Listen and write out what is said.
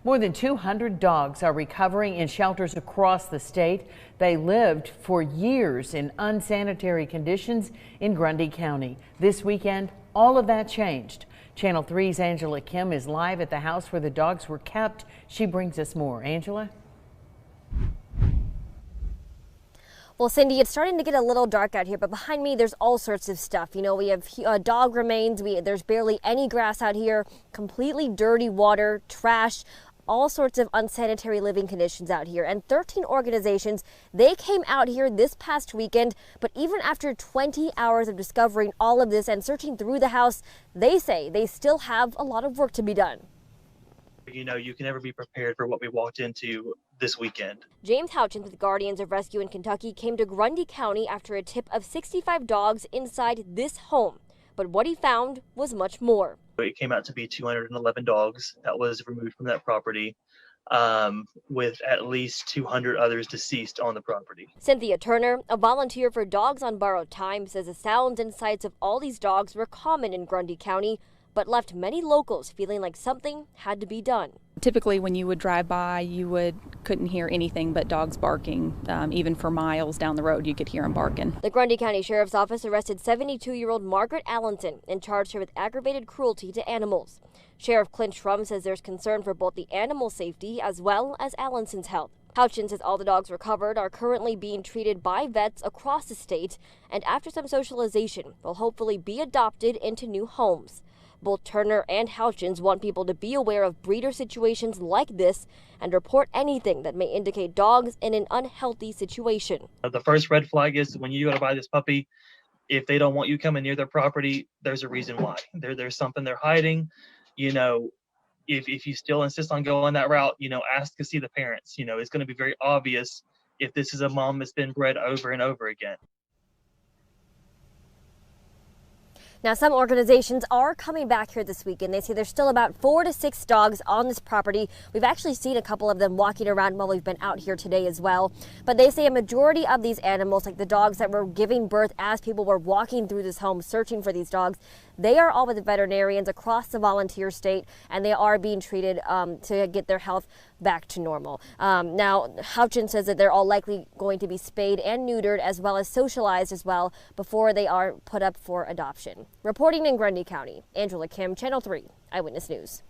More than 200 dogs are recovering in shelters across the state. They lived for years in unsanitary conditions in Grundy County. This weekend, all of that changed. Channel 3's Angela Kim is live at the house where the dogs were kept. She brings us more. Angela? Well, Cindy, it's starting to get a little dark out here, but behind me there's all sorts of stuff. You know, we have dog remains, there's barely any grass out here, completely dirty water, trash, all sorts of unsanitary living conditions out here. And 13 organizations, they came out here this past weekend, but even after 20 hours of discovering all of this and searching through the house, they say they still have a lot of work to be done. You know, you can never be prepared for what we walked into this weekend. James Houchins with Guardians of Rescue in Kentucky came to Grundy County after a tip of 65 dogs inside this home. But what he found was much more. It came out to be 211 dogs that was removed from that property, with at least 200 others deceased on the property. Cynthia Turner, a volunteer for Dogs on Borrowed Time, says the sounds and sights of all these dogs were common in Grundy County, but left many locals feeling like something had to be done. Typically when you would drive by, you couldn't hear anything but dogs barking. Even for miles down the road, you could hear them barking. The Grundy County Sheriff's Office arrested 72-year-old Margaret Allenson and charged her with aggravated cruelty to animals. Sheriff Clint Schrum says there's concern for both the animal safety as well as Allenson's health. Houchins says all the dogs recovered are currently being treated by vets across the state, and after some socialization, will hopefully be adopted into new homes. Both Turner and Houchins want people to be aware of breeder situations like this and report anything that may indicate dogs in an unhealthy situation. The first red flag is when you go to buy this puppy, if they don't want you coming near their property, there's a reason why. There's something they're hiding. You know, if you still insist on going that route, you know, ask to see the parents. You know, it's going to be very obvious if this is a mom that's been bred over and over again. Now, some organizations are coming back here this weekend. They say there's still about 4 to 6 dogs on this property. We've actually seen a couple of them walking around while we've been out here today as well. But they say a majority of these animals, like the dogs that were giving birth as people were walking through this home searching for these dogs, they are all with the veterinarians across the volunteer state, and they are being treated to get their health back to normal. Now, Houchins says that they're all likely going to be spayed and neutered as well as socialized as well before they are put up for adoption. Reporting in Grundy County, Angela Kim, Channel 3, EyeWitness News.